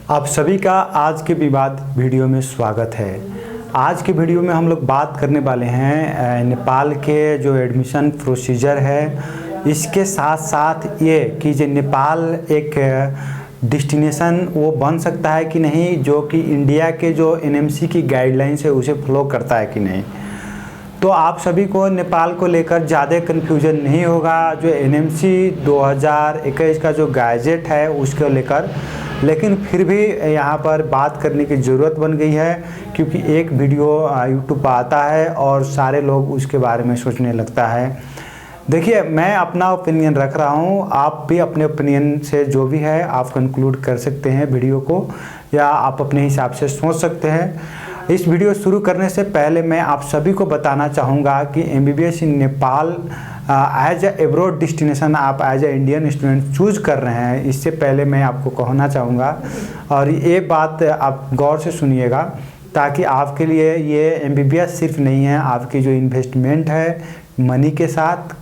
आप सभी का आज के विवाद वीडियो में स्वागत है। आज के वीडियो में हम लोग बात करने वाले हैं नेपाल के जो एडमिशन प्रोसीजर है, इसके साथ साथ ये कि जो नेपाल एक डेस्टिनेशन वो बन सकता है कि नहीं, जो कि इंडिया के जो एनएमसी की गाइडलाइंस है उसे फॉलो करता है कि नहीं। तो आप सभी को नेपाल को लेकर ज़्यादा कन्फ्यूजन नहीं होगा जो एनएमसी 2021 का जो गैजेट है उसको लेकर, लेकिन फिर भी यहाँ पर बात करने की ज़रूरत बन गई है क्योंकि एक वीडियो यूट्यूब पर आता है और सारे लोग उसके बारे में सोचने लगता है। देखिए, मैं अपना ओपिनियन रख रहा हूँ, आप भी अपने ओपिनियन से जो भी है आप कंक्लूड कर सकते हैं वीडियो को, या आप अपने हिसाब से सोच सकते हैं। इस वीडियो शुरू करने से पहले मैं आप सभी को बताना चाहूँगा कि MBBS in Nepal as a abroad destination आप as a Indian student choose कर रहे हैं, इससे पहले मैं आपको कहना चाहूँगा और ये बात आप गौर से सुनिएगा ताकि आपके लिए ये एमबीबीएस सिर्फ नहीं है, आपकी जो इन्वेस्टमेंट है मनी के साथ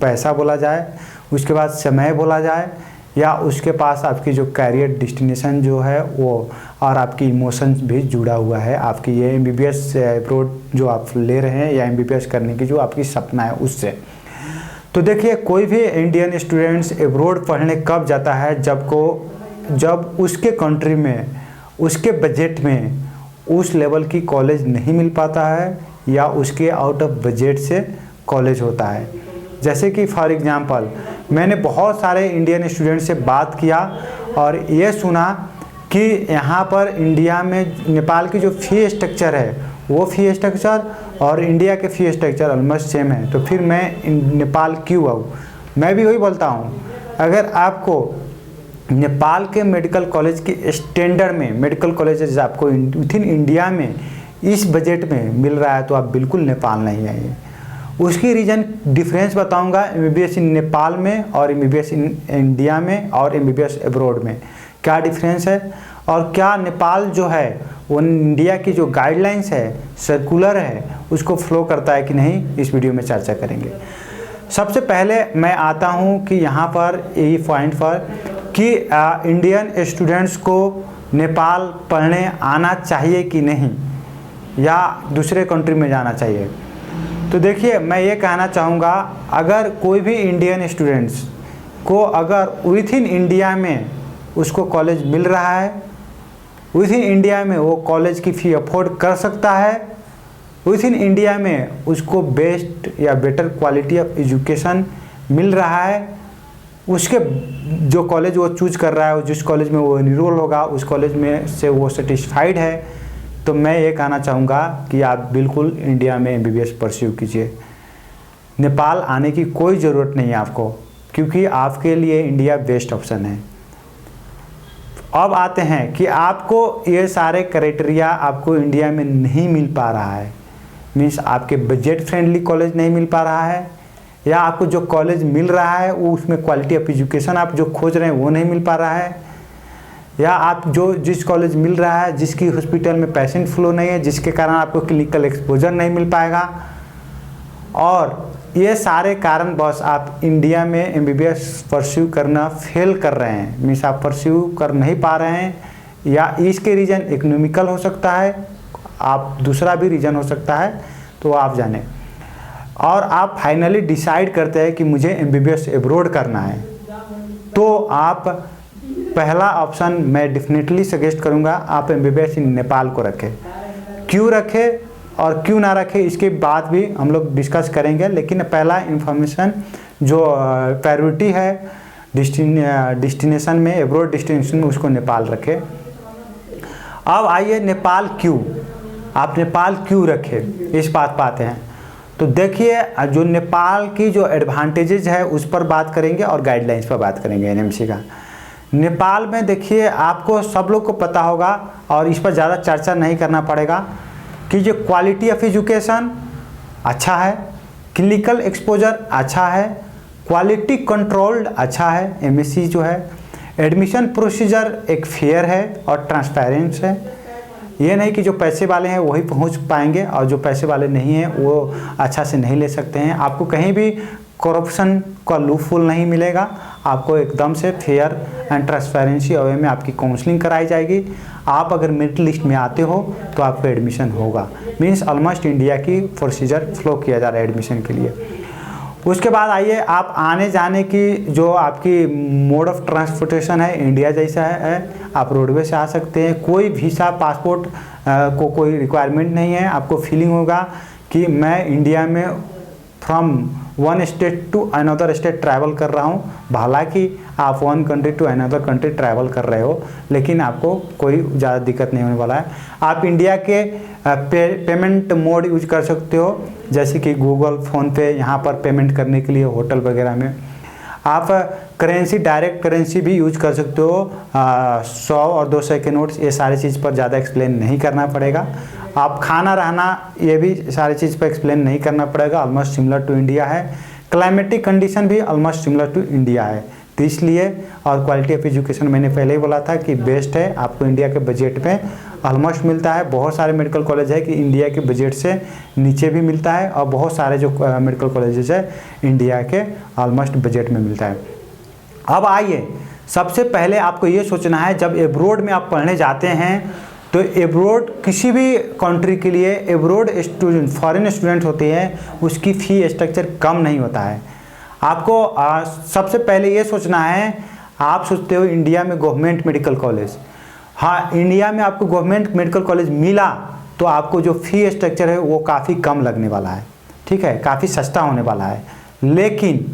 पैसा बोला जाए, उसके बाद समय बोला जाए, या उसके पास आपकी जो कैरियर डेस्टिनेशन जो है वो और आपकी इमोशंस भी जुड़ा हुआ है। आपकी ये एमबीबीएस एब्रॉड जो आप ले रहे हैं या एमबीबीएस करने की जो आपकी सपना है उससे। तो देखिए, कोई भी इंडियन स्टूडेंट्स एब्रॉड पढ़ने कब जाता है, जब उसके कंट्री में उसके बजट में उस लेवल की कॉलेज नहीं मिल पाता है या उसके आउट ऑफ बजट से कॉलेज होता है। जैसे कि फॉर एग्जांपल मैंने बहुत सारे इंडियन स्टूडेंट से बात किया और ये सुना कि यहाँ पर इंडिया में नेपाल की जो फ़ी स्ट्रक्चर है वो फ़ी स्ट्रक्चर और इंडिया के फ़ी स्ट्रक्चर ऑलमोस्ट सेम है, तो फिर मैं नेपाल क्यों आऊँ। मैं भी वही बोलता हूँ, अगर आपको नेपाल के मेडिकल कॉलेज के स्टैंडर्ड में मेडिकल कॉलेजेस आपको विद इन इंडिया में इस बजट में मिल रहा है तो आप बिल्कुल नेपाल नहीं आइए। उसकी रीज़न डिफरेंस बताऊंगा एमबीबीएस इन नेपाल में और एमबीबीएस इन इंडिया में और एमबीबीएस एब्रॉड में क्या डिफरेंस है, और क्या नेपाल जो है वो इंडिया की जो गाइडलाइंस है सर्कुलर है उसको फॉलो करता है कि नहीं, इस वीडियो में चर्चा करेंगे। सबसे पहले मैं आता हूँ कि यहाँ पर यही पॉइंट पर कि इंडियन स्टूडेंट्स को नेपाल पढ़ने आना चाहिए कि नहीं या दूसरे कंट्री में जाना चाहिए। तो देखिए, मैं ये कहना चाहूँगा, अगर कोई भी इंडियन स्टूडेंट्स को अगर विद इन इंडिया में उसको कॉलेज मिल रहा है, विद इन इंडिया में वो कॉलेज की फ़ी अफोर्ड कर सकता है, विद इन इंडिया में उसको बेस्ट या बेटर क्वालिटी ऑफ एजुकेशन मिल रहा है, उसके जो कॉलेज वो चूज कर रहा है, जिस कॉलेज में वो एनरोल होगा उस कॉलेज में से वो सेटिस्फाइड है, तो मैं ये कहना चाहूँगा कि आप बिल्कुल इंडिया में एमबीबीएस परस्यू कीजिए। नेपाल आने की कोई ज़रूरत नहीं है आपको, क्योंकि आपके लिए इंडिया बेस्ट ऑप्शन है। अब आते हैं कि आपको ये सारे क्राइटेरिया आपको इंडिया में नहीं मिल पा रहा है, मीन्स आपके बजट फ्रेंडली कॉलेज नहीं मिल पा रहा है, या आपको जो कॉलेज मिल रहा है वो उसमें क्वालिटी ऑफ एजुकेशन आप जो खोज रहे हैं वो नहीं मिल पा रहा है, या आप जिस कॉलेज मिल रहा है जिसकी हॉस्पिटल में पेशेंट फ्लो नहीं है, जिसके कारण आपको क्लिनिकल एक्सपोजर नहीं मिल पाएगा, और ये सारे कारण बस आप इंडिया में एमबीबीएस परस्यू करना फेल कर रहे हैं, मीन्स आप परस्यू कर नहीं पा रहे हैं, या इसके रीज़न इकोनॉमिकल हो सकता है, आप दूसरा भी रीज़न हो सकता है, तो आप जाने और आप फाइनली डिसाइड करते हैं कि मुझे एमबीबीएस एब्रॉड करना है, तो आप पहला ऑप्शन मैं डेफिनेटली सजेस्ट करूंगा आप एमबीबीएस इन नेपाल को रखें। क्यों रखें और क्यों ना रखें इसके बाद भी हम लोग डिस्कस करेंगे, लेकिन पहला इंफॉर्मेशन जो प्रायोरिटी है डेस्टिनेशन में, एब्रॉड डेस्टिनेशन में, उसको नेपाल रखें। अब आइए नेपाल क्यों, आप नेपाल क्यों रखें इस बात पर आते हैं। तो देखिए, जो नेपाल की जो एडवांटेजेज है उस पर बात करेंगे और गाइडलाइंस पर बात करेंगे एनएमसी का। नेपाल में देखिए, आपको सब लोग को पता होगा और इस पर ज़्यादा चर्चा नहीं करना पड़ेगा कि जो क्वालिटी ऑफ एजुकेशन अच्छा है, क्लिनिकल एक्सपोजर अच्छा है, क्वालिटी कंट्रोल्ड अच्छा है, एमएससी जो है, एडमिशन प्रोसीजर एक फेयर है और ट्रांसपेरेंट है। ये नहीं कि जो पैसे वाले हैं वही पहुंच पाएंगे और जो पैसे वाले नहीं हैं वो अच्छा से नहीं ले सकते हैं। आपको कहीं भी करप्शन का लूपहोल नहीं मिलेगा, आपको एकदम से फेयर एंड ट्रांसपेरेंसी वे में आपकी काउंसलिंग कराई जाएगी। आप अगर मेरिट लिस्ट में आते हो तो आपको एडमिशन होगा। मीन्स ऑलमोस्ट इंडिया की प्रोसीजर फ्लो किया जा रहा है एडमिशन के लिए। उसके बाद आइए, आप आने जाने की जो आपकी मोड ऑफ ट्रांसपोर्टेशन है इंडिया जैसा है। आप रोडवे से आ सकते हैं, कोई वीज़ा पासपोर्ट को कोई रिक्वायरमेंट नहीं है। आपको फीलिंग होगा कि मैं इंडिया में from one state to another state travel कर रहा हूँ। हालांकि आप one country to another country travel कर रहे हो, लेकिन आपको कोई ज़्यादा दिक्कत नहीं होने वाला है। आप इंडिया के पेमेंट मोड यूज कर सकते हो, जैसे कि गूगल, फ़ोनपे, यहाँ पर पेमेंट करने के लिए होटल वगैरह में। आप करेंसी, डायरेक्ट करेंसी भी यूज कर सकते हो। 100 और 200 के नोट्स, ये सारी चीज़ पर ज़्यादा एक्सप्लेन नहीं करना पड़ेगा। आप खाना रहना, ये भी सारी चीज़ पर एक्सप्लेन नहीं करना पड़ेगा, ऑलमोस्ट सिमिलर टू इंडिया है। क्लाइमेटिक कंडीशन भी ऑलमोस्ट सिमिलर टू इंडिया है, तो इसलिए और क्वालिटी ऑफ एजुकेशन मैंने पहले ही बोला था कि बेस्ट है, आपको इंडिया के बजट में ऑलमोस्ट मिलता है। बहुत सारे मेडिकल कॉलेज है कि इंडिया के बजट से नीचे भी मिलता है, और बहुत सारे जो मेडिकल कॉलेजेस है इंडिया के ऑलमोस्ट बजट में मिलता है। अब आइए, सबसे पहले आपको ये सोचना है, जब एब्रोड में आप पढ़ने जाते हैं तो एब्रोड किसी भी कंट्री के लिए एब्रोड स्टूडेंट, फॉरेन स्टूडेंट होते हैं, उसकी फ़ी स्ट्रक्चर कम नहीं होता है। आपको सबसे पहले ये सोचना है, आप सोचते हो इंडिया में गवर्नमेंट मेडिकल कॉलेज, हाँ इंडिया में आपको गवर्नमेंट मेडिकल कॉलेज मिला तो आपको जो फ़ी स्ट्रक्चर है वो काफ़ी कम लगने वाला है, ठीक है, काफ़ी सस्ता होने वाला है। लेकिन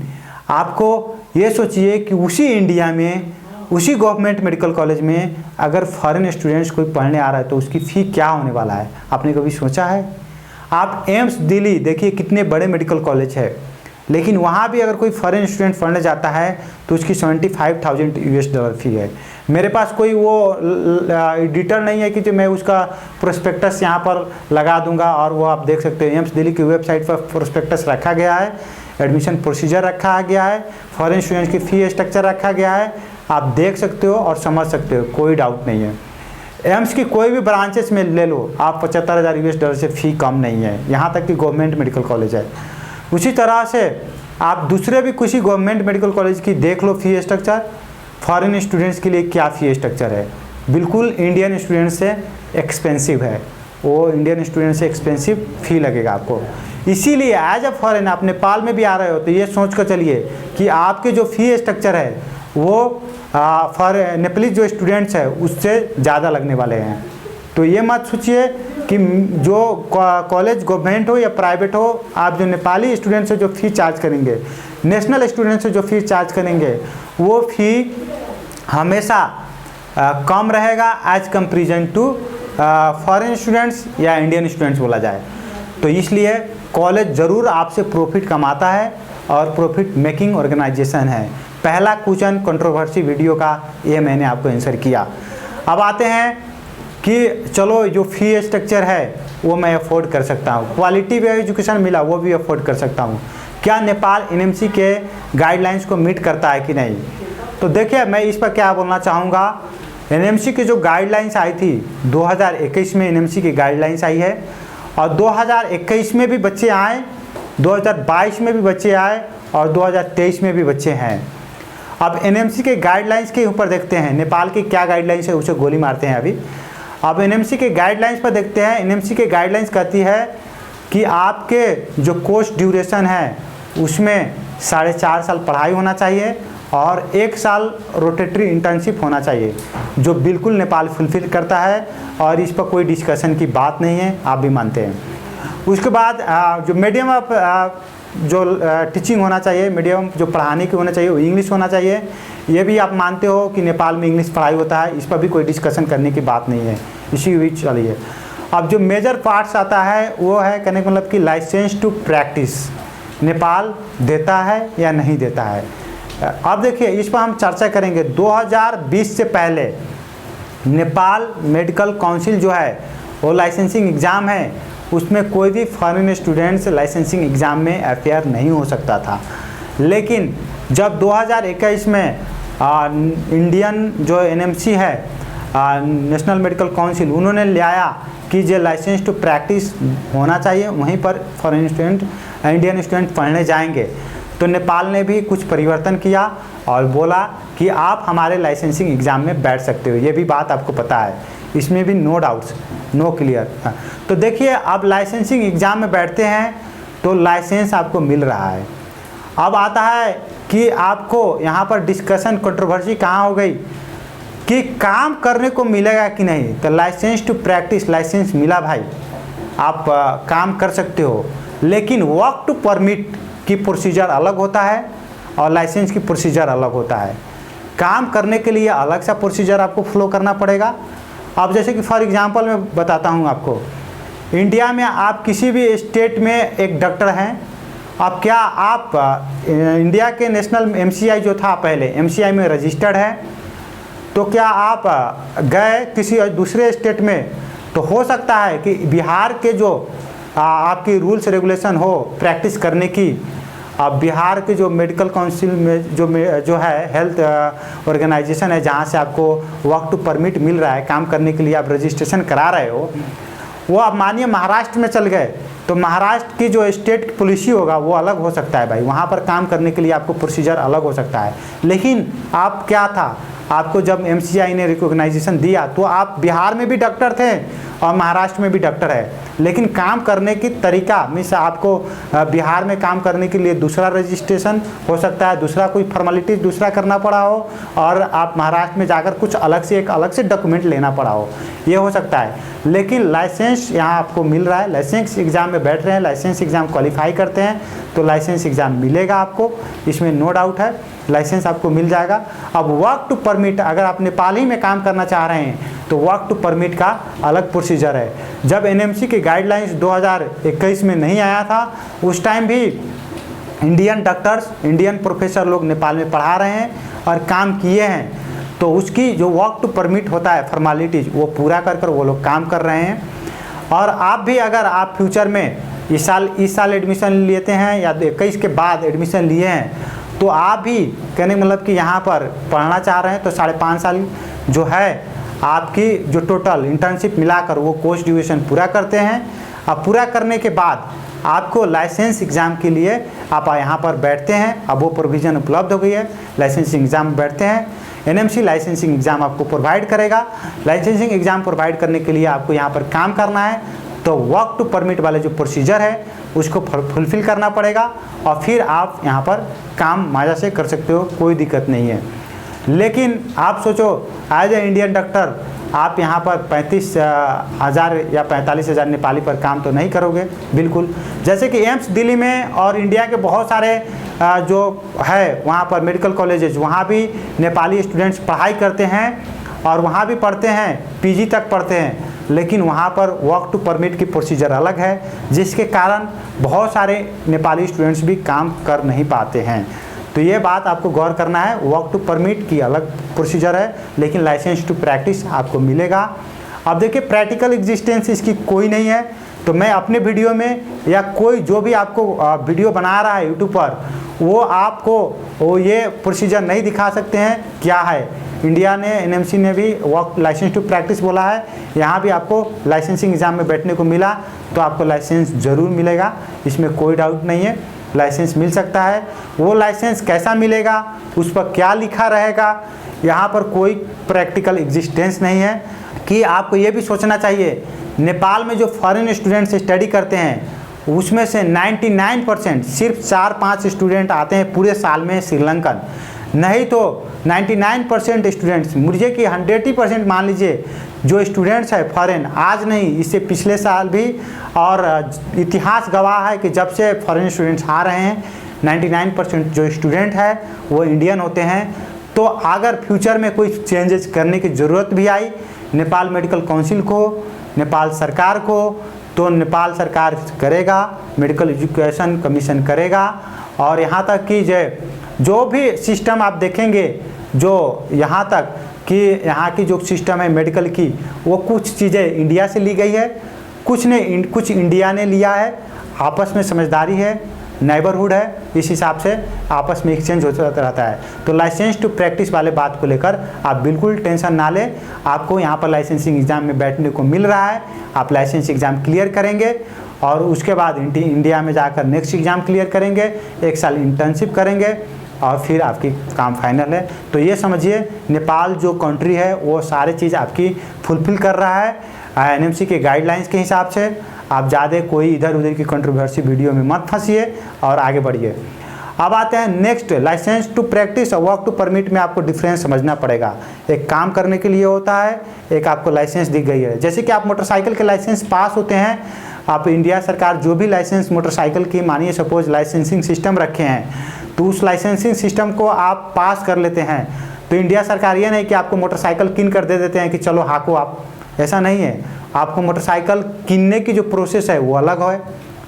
आपको ये सोचिए कि उसी इंडिया में, उसी गवर्नमेंट मेडिकल कॉलेज में अगर फॉरेन स्टूडेंट्स कोई पढ़ने आ रहा है तो उसकी फ़ी क्या होने वाला है, आपने कभी सोचा है? आप एम्स दिल्ली देखिए, कितने बड़े मेडिकल कॉलेज है, लेकिन वहाँ भी अगर कोई फॉरेन स्टूडेंट पढ़ने जाता है तो उसकी $75,000 फ़ी है। मेरे पास कोई वो एडिटर नहीं है कि जो मैं उसका प्रोस्पेक्टस यहाँ पर लगा दूंगा, और वो आप देख सकते हैं एम्स दिल्ली की वेबसाइट पर प्रोस्पेक्टस रखा गया है, एडमिशन प्रोसीजर रखा गया है, फॉरेन स्टूडेंट्स की फ़ी स्ट्रक्चर रखा गया है, आप देख सकते हो और समझ सकते हो, कोई डाउट नहीं है। एम्स की कोई भी ब्रांचेस में ले लो आप, $75,000 से फ़ी कम नहीं है, यहाँ तक कि गवर्नमेंट मेडिकल कॉलेज है। उसी तरह से आप दूसरे भी कुछ गवर्नमेंट मेडिकल कॉलेज की देख लो फ़ी स्ट्रक्चर, फॉरेन स्टूडेंट्स के लिए क्या फ़ी स्ट्रक्चर है, बिल्कुल इंडियन स्टूडेंट से एक्सपेंसिव है, वो इंडियन स्टूडेंट से एक्सपेंसिव फ़ी लगेगा आपको। इसीलिए एज अ फॉरेन आप नेपाल में भी आ रहे हो तो ये सोच कर चलिए कि आपके जो फ़ी स्ट्रक्चर है वो फॉर नेपाली जो स्टूडेंट्स है उससे ज़्यादा लगने वाले हैं। तो ये मत सोचिए कि जो कॉलेज गवर्नमेंट हो या प्राइवेट हो, आप जो नेपाली स्टूडेंट से जो फ़ी चार्ज करेंगे, नेशनल स्टूडेंट से जो फ़ी चार्ज करेंगे, वो फ़ी हमेशा कम रहेगा as comparison to foreign students या इंडियन स्टूडेंट्स बोला जाए। तो इसलिए कॉलेज ज़रूर आपसे प्रॉफिट कमाता है और प्रॉफिट मेकिंग ऑर्गेनाइजेशन है। पहला क्वेश्चन कंट्रोवर्सी वीडियो का ये मैंने आपको आंसर किया। अब आते हैं कि चलो जो फ़ी स्ट्रक्चर है वो मैं अफोर्ड कर सकता हूँ, क्वालिटी ऑफ एजुकेशन मिला वो भी अफोर्ड कर सकता हूँ, क्या नेपाल एनएमसी के गाइडलाइंस को मीट करता है कि नहीं? तो देखिए मैं इस पर क्या बोलना चाहूँगा। एनएमसी की जो गाइडलाइंस आई थी 2021 में एनएमसी की गाइडलाइंस आई है, और 2021 में भी बच्चे आए, 2022 में भी बच्चे आए, और 2023 में भी बच्चे हैं। अब एनएमसी के गाइडलाइंस के ऊपर देखते हैं, नेपाल की क्या गाइडलाइंस है उसे गोली मारते हैं अभी। अब एनएमसी के गाइडलाइंस पर देखते हैं। एनएमसी के गाइडलाइंस कहती है कि आपके जो कोर्स ड्यूरेशन है उसमें 4.5 साल पढ़ाई होना चाहिए और 1 साल रोटेटरी इंटर्नशिप होना चाहिए, जो बिल्कुल नेपाल फुलफिल करता है और इस पर कोई डिस्कशन की बात नहीं है, आप भी मानते हैं। उसके बाद जो मीडियम ऑफ जो टीचिंग होना चाहिए, मीडियम जो पढ़ाने की होना चाहिए वो इंग्लिश होना चाहिए, ये भी आप मानते हो कि नेपाल में इंग्लिश पढ़ाई होता है, इस पर भी कोई डिस्कशन करने की बात नहीं है, इसी बीच चलिए। अब जो मेजर पार्ट्स आता है वो है, कहने का मतलब कि लाइसेंस टू प्रैक्टिस नेपाल देता है या नहीं देता है। अब देखिए इस पर हम चर्चा करेंगे। 2020 से पहले नेपाल मेडिकल काउंसिल जो है वो लाइसेंसिंग एग्ज़ाम है, उसमें कोई भी फॉरेन स्टूडेंट्स लाइसेंसिंग एग्ज़ाम में अपेयर नहीं हो सकता था। लेकिन जब 2021 में इंडियन जो एनएमसी है, नेशनल मेडिकल काउंसिल, उन्होंने ले आया कि जो लाइसेंस टू प्रैक्टिस होना चाहिए, वहीं पर फॉरेन स्टूडेंट इंडियन स्टूडेंट पढ़ने जाएंगे। तो नेपाल ने भी कुछ परिवर्तन किया और बोला कि आप हमारे लाइसेंसिंग एग्ज़ाम में बैठ सकते हो। ये भी बात आपको पता है, इसमें भी नो डाउट्स, नो क्लियर। तो देखिए, अब लाइसेंसिंग एग्ज़ाम में बैठते हैं तो लाइसेंस आपको मिल रहा है। अब आता है कि आपको यहाँ पर डिस्कशन कंट्रोवर्सी कहाँ हो गई कि काम करने को मिलेगा कि नहीं। तो लाइसेंस टू प्रैक्टिस, लाइसेंस मिला भाई, आप काम कर सकते हो, लेकिन वर्क टू परमिट की प्रोसीजर अलग होता है और लाइसेंस की प्रोसीजर अलग होता है। काम करने के लिए अलग सा प्रोसीजर आपको फॉलो करना पड़ेगा। अब जैसे कि फॉर एग्जांपल मैं बताता हूँ आपको, इंडिया में आप किसी भी स्टेट में एक डॉक्टर हैं। अब क्या आप इंडिया के नेशनल एमसीआई जो था पहले, एमसीआई में रजिस्टर्ड है, तो क्या आप गए किसी दूसरे स्टेट में, तो हो सकता है कि बिहार के जो आपकी रूल्स रेगुलेशन हो प्रैक्टिस करने की, अब बिहार के जो मेडिकल काउंसिल में जो है हेल्थ ऑर्गेनाइजेशन है, जहाँ से आपको वर्क टू परमिट मिल रहा है, काम करने के लिए आप रजिस्ट्रेशन करा रहे हो, वो आप मानिए महाराष्ट्र में चल गए, तो महाराष्ट्र की जो स्टेट पॉलिसी होगा वो अलग हो सकता है भाई। वहाँ पर काम करने के लिए आपको प्रोसीजर अलग हो सकता है। लेकिन आप क्या था, आपको जब एमसीआई ने रिकॉग्नाइजेशन दिया तो आप बिहार में भी डॉक्टर थे और महाराष्ट्र में भी डॉक्टर है, लेकिन काम करने की तरीका मीन्स आपको बिहार में काम करने के लिए दूसरा रजिस्ट्रेशन हो सकता है, दूसरा कोई फॉर्मेलिटी दूसरा करना पड़ा हो, और आप महाराष्ट्र में जाकर कुछ अलग से एक अलग से डॉक्यूमेंट लेना पड़ा हो, ये हो सकता है। लेकिन लाइसेंस यहाँ आपको मिल रहा है, लाइसेंस एग्ज़ाम में बैठ रहे हैं, लाइसेंस एग्ज़ाम क्वालिफाई करते हैं तो लाइसेंस एग्ज़ाम मिलेगा आपको, इसमें नो डाउट है, लाइसेंस आपको मिल जाएगा। अब वर्क टू परमिट, अगर आप नेपाल ही में काम करना चाह रहे हैं तो वर्क टू परमिट का अलग प्रोसीजर है। जब एनएमसी के गाइडलाइंस 2021 में नहीं आया था, उस टाइम भी इंडियन डॉक्टर्स, इंडियन प्रोफेसर लोग नेपाल में पढ़ा रहे हैं और काम किए हैं, तो उसकी जो वर्क टू परमिट होता है फॉर्मेलिटीज़ वो पूरा कर वो लोग काम कर रहे हैं। और आप भी अगर आप फ्यूचर में इस साल एडमिशन लेते हैं या 21 के बाद एडमिशन लिए हैं, तो आप भी कहने मतलब कि यहाँ पर पढ़ना चाह रहे हैं तो 5.5 साल जो है आपकी जो टोटल इंटर्नशिप मिलाकर वो कोर्स ड्यूरेशन पूरा करते हैं। अब पूरा करने के बाद आपको लाइसेंस एग्ज़ाम के लिए आप यहाँ पर बैठते हैं। अब वो प्रोविज़न उपलब्ध हो गई है, लाइसेंसिंग एग्ज़ाम बैठते हैं, एनएमसी लाइसेंसिंग एग्ज़ाम आपको प्रोवाइड करेगा। लाइसेंसिंग एग्ज़ाम प्रोवाइड करने के लिए आपको यहाँ पर काम करना है, तो वर्क टू परमिट वाले जो प्रोसीजर है उसको फुलफ़िल करना पड़ेगा और फिर आप यहाँ पर काम मज़ा से कर सकते हो, कोई दिक्कत नहीं है। लेकिन आप सोचो एज ए इंडियन डॉक्टर आप यहाँ पर 35,000 या 45,000 नेपाली पर काम तो नहीं करोगे, बिल्कुल। जैसे कि एम्स दिल्ली में और इंडिया के बहुत सारे जो है वहाँ पर मेडिकल कॉलेजेस, वहाँ भी नेपाली स्टूडेंट्स पढ़ाई करते हैं और वहाँ भी पढ़ते हैं, पीजी तक पढ़ते हैं, लेकिन वहाँ पर वर्क टू परमिट की प्रोसीजर अलग है, जिसके कारण बहुत सारे नेपाली स्टूडेंट्स भी काम कर नहीं पाते हैं। तो ये बात आपको गौर करना है, वर्क टू परमिट की अलग प्रोसीजर है, लेकिन लाइसेंस टू प्रैक्टिस आपको मिलेगा। अब देखिए, प्रैक्टिकल एग्जिस्टेंस इसकी कोई नहीं है, तो मैं अपने वीडियो में या कोई जो भी आपको वीडियो बना रहा है यूट्यूब पर, वो आपको वो ये प्रोसीजर नहीं दिखा सकते हैं क्या है। इंडिया ने, एनएमसी ने भी वर्क लाइसेंस टू प्रैक्टिस बोला है, यहाँ भी आपको लाइसेंसिंग एग्ज़ाम में बैठने को मिला तो आपको लाइसेंस ज़रूर मिलेगा, इसमें कोई डाउट नहीं है, लाइसेंस मिल सकता है। वो लाइसेंस कैसा मिलेगा, उस पर क्या लिखा रहेगा, यहाँ पर कोई प्रैक्टिकल एग्जिस्टेंस नहीं है। कि आपको ये भी सोचना चाहिए, नेपाल में जो फॉरेन स्टूडेंट्स स्टडी करते हैं उसमें से 99% सिर्फ 4-5 स्टूडेंट आते हैं पूरे साल में श्रीलंकन, नहीं तो 99% स्टूडेंट्स, मुझे कि 100% मान लीजिए जो स्टूडेंट्स है फॉरेन, आज नहीं इससे पिछले साल भी, और इतिहास गवाह है कि जब से फॉरेन स्टूडेंट्स आ रहे हैं 99% जो स्टूडेंट है वो इंडियन होते हैं। तो अगर फ्यूचर में कोई चेंजेस करने की ज़रूरत भी आई नेपाल मेडिकल काउंसिल को, नेपाल सरकार को, तो नेपाल सरकार करेगा, मेडिकल एजुकेशन कमीशन करेगा। और यहाँ तक कि जो भी सिस्टम आप देखेंगे, जो यहाँ तक कि यहाँ की जो सिस्टम है मेडिकल की, वो कुछ चीज़ें इंडिया से ली गई है, कुछ इंडिया ने लिया है, आपस में समझदारी है, नेबरहुड है, इस हिसाब से आपस में एक्सचेंज होता रहता है। तो लाइसेंस टू प्रैक्टिस वाले बात को लेकर आप बिल्कुल टेंशन ना लें, आपको यहाँ पर लाइसेंसिंग एग्ज़ाम में बैठने को मिल रहा है, आप लाइसेंस एग्ज़ाम क्लियर करेंगे और उसके बाद इंडिया में जाकर नेक्स्ट एग्ज़ाम क्लियर करेंगे, 1 साल इंटर्नशिप करेंगे, और फिर आपकी काम फाइनल है। तो ये समझिए नेपाल जो कंट्री है वो सारी चीज़ आपकी फुलफिल कर रहा है एनएमसी के गाइडलाइंस के हिसाब से। आप ज़्यादा कोई इधर उधर की कंट्रोवर्सी वीडियो में मत फंसिए और आगे बढ़िए। अब आते हैं नेक्स्ट, लाइसेंस टू प्रैक्टिस और वर्क टू परमिट में आपको डिफरेंस समझना पड़ेगा। एक काम करने के लिए होता है, एक आपको लाइसेंस दी गई है। जैसे कि आप मोटरसाइकिल के लाइसेंस पास होते हैं, आप इंडिया सरकार जो भी लाइसेंस मोटरसाइकिल की मानिए सपोज लाइसेंसिंग सिस्टम रखे हैं, तो उस लाइसेंसिंग सिस्टम को आप पास कर लेते हैं तो इंडिया सरकार ये नहीं कि आपको मोटरसाइकिल किन कर दे देते हैं कि चलो हाँको आप, ऐसा नहीं है। आपको मोटरसाइकिल किनने की जो प्रोसेस है वो अलग है,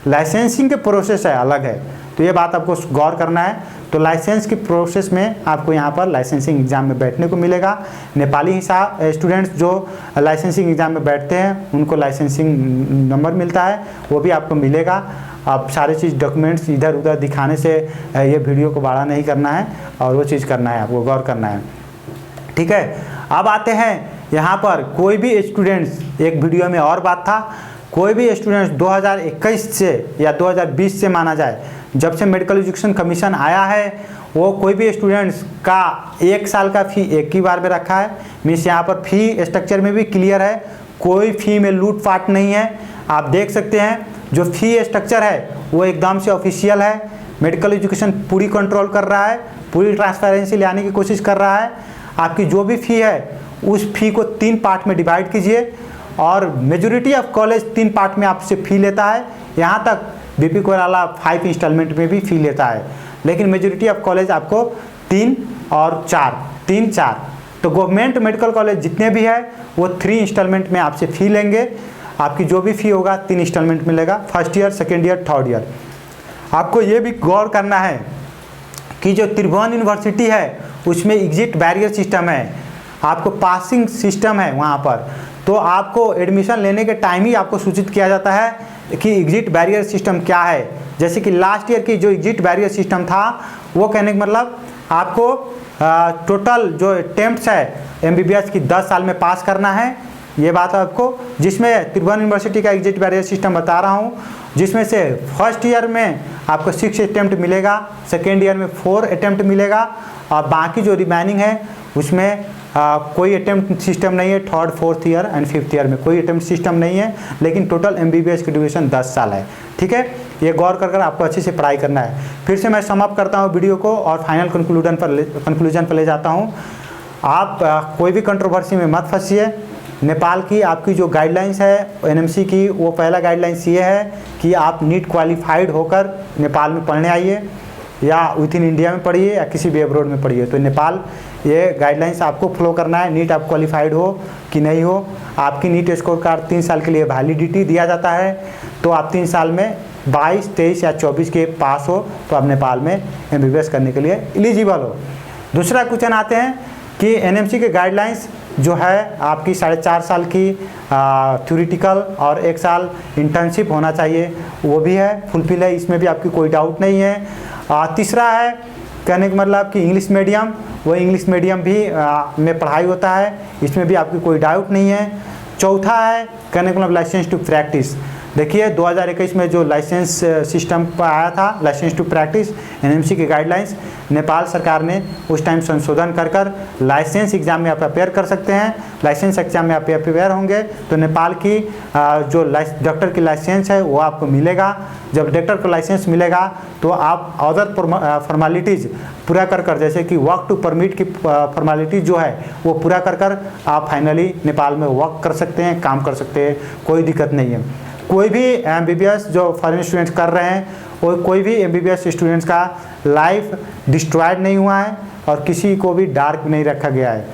लाइसेंसिंग के प्रोसेस है अलग है। तो ये बात आपको गौर करना है। तो लाइसेंस की प्रोसेस में आपको यहाँ पर लाइसेंसिंग एग्ज़ाम में बैठने को मिलेगा। नेपाली हिसाब स्टूडेंट्स जो लाइसेंसिंग एग्ज़ाम में बैठते हैं उनको लाइसेंसिंग नंबर मिलता है, वो भी आपको मिलेगा। आप सारे चीज़ डॉक्यूमेंट्स इधर उधर दिखाने से ये वीडियो को बड़ा नहीं करना है और वो चीज़ करना है, आपको गौर करना है, ठीक है। अब आते हैं यहाँ पर कोई भी स्टूडेंट्स, एक वीडियो में और बात था, कोई भी स्टूडेंट्स 2021 से या 2020 से माना जाए, जब से मेडिकल एजुकेशन कमीशन आया है, वो कोई भी स्टूडेंट्स का 1 साल का फ़ी एक ही बार में रखा है। मीन्स यहाँ पर फ़ी स्ट्रक्चर में भी क्लियर है, कोई फ़ी में लूट फाट नहीं है। आप देख सकते हैं जो फ़ी स्ट्रक्चर है वो एकदम से ऑफिशियल है। मेडिकल एजुकेशन पूरी कंट्रोल कर रहा है, पूरी ट्रांसपेरेंसी लाने की कोशिश कर रहा है। आपकी जो भी फ़ी है उस फ़ी को 3 पार्ट में डिवाइड कीजिए और मेजॉरिटी ऑफ कॉलेज 3 पार्ट में आपसे फ़ी लेता है। यहाँ तक बीपी कोइराला 5 इंस्टॉलमेंट में भी फ़ी लेता है, लेकिन मेजॉरिटी ऑफ कॉलेज आपको 3 और 4 तो गवर्नमेंट मेडिकल कॉलेज जितने भी है वो 3 इंस्टॉलमेंट में आपसे फ़ी लेंगे। आपकी जो भी फ़ी होगा 3 इंस्टॉलमेंट मिलेगा, first year, second year, third year. आपको ये भी गौर करना है कि जो त्रिभुवन यूनिवर्सिटी है उसमें एग्जिट बैरियर सिस्टम है, आपको पासिंग सिस्टम है वहाँ पर। तो आपको एडमिशन लेने के टाइम ही आपको सूचित किया जाता है कि एग्जिट बैरियर सिस्टम क्या है। जैसे कि लास्ट ईयर की जो एग्जिट बैरियर सिस्टम था वो कहने का मतलब आपको टोटल जो अटेम्प्ट्स है एमबीबीएस की 10 साल में पास करना है, ये बात आपको, जिसमें त्रिभुवन यूनिवर्सिटी का एग्जिट बैरियर सिस्टम बता रहा हूँ, जिसमें से फर्स्ट ईयर में आपको 6 अटेम्प्ट मिलेगा, सेकेंड ईयर में 4 अटेम्प्ट मिलेगा और बाकी जो रिमेनिंग है उसमें कोई अटेम्प्ट सिस्टम नहीं है। Third, fourth year and fifth year में कोई अटेम्प्ट सिस्टम नहीं है, लेकिन टोटल एमबीबीएस की ड्यूरेशन 10 साल है, ठीक है। ये गौर कर आपको अच्छे से पढ़ाई करना है। फिर से मैं समअप करता हूँ वीडियो को और फाइनल कंक्लूजन पर ले जाता हूँ। आप कोई भी कंट्रोवर्सी में मत फंसिए। नेपाल की आपकी जो गाइडलाइंस है एनएमसी की, वो पहला गाइडलाइंस ये है कि आप नीट क्वालिफाइड होकर नेपाल में पढ़ने आइए, या विद इन इंडिया में पढ़िए या किसी भी अब्रॉड में पढ़िए। तो नेपाल ये गाइडलाइंस आपको फॉलो करना है। नीट आप क्वालिफाइड हो कि नहीं हो, आपकी नीट स्कोर कार्ड 3 साल के लिए वैलिडिटी दिया जाता है। तो आप 3 साल में 22, 23 या 24 के पास हो तो आप नेपाल में एमबीबीएस करने के लिए एलिजिबल हो। दूसरा क्वेश्चन आते हैं कि एनएमसी के गाइडलाइंस जो है आपकी 4.5 साल की थ्योरेटिकल और 1 साल इंटर्नशिप होना चाहिए, वो भी है, फुलफिल है, इसमें भी आपकी कोई डाउट नहीं है। तीसरा है कहने का मतलब कि इंग्लिश मीडियम, वो इंग्लिश मीडियम भी में पढ़ाई होता है, इसमें भी आपकी कोई डाउट नहीं है। चौथा है कहने का मतलब लाइसेंस टू प्रैक्टिस। देखिए 2021 में जो लाइसेंस सिस्टम पर आया था, लाइसेंस टू प्रैक्टिस एनएमसी के गाइडलाइंस, नेपाल सरकार ने उस टाइम संशोधन कर लाइसेंस एग्ज़ाम में आप अपेयर कर सकते हैं। लाइसेंस एग्ज़ाम में आप अपेयर होंगे तो नेपाल की जो डॉक्टर की लाइसेंस है वो आपको मिलेगा। जब डॉक्टर को लाइसेंस मिलेगा तो आप अदर फॉर्मेलिटीज़ पूरा कर जैसे कि वर्क टू परमिट की फॉर्मेलिटीज़ जो है वो पूरा कर आप फाइनली नेपाल में वर्क कर सकते हैं, काम कर सकते हैं, कोई दिक्कत नहीं है। कोई भी एमबीबीएस जो फॉरेन स्टूडेंट्स कर रहे हैं, और कोई भी एमबीबीएस स्टूडेंट्स का लाइफ डिस्ट्रॉयड नहीं हुआ है और किसी को भी डार्क नहीं रखा गया है।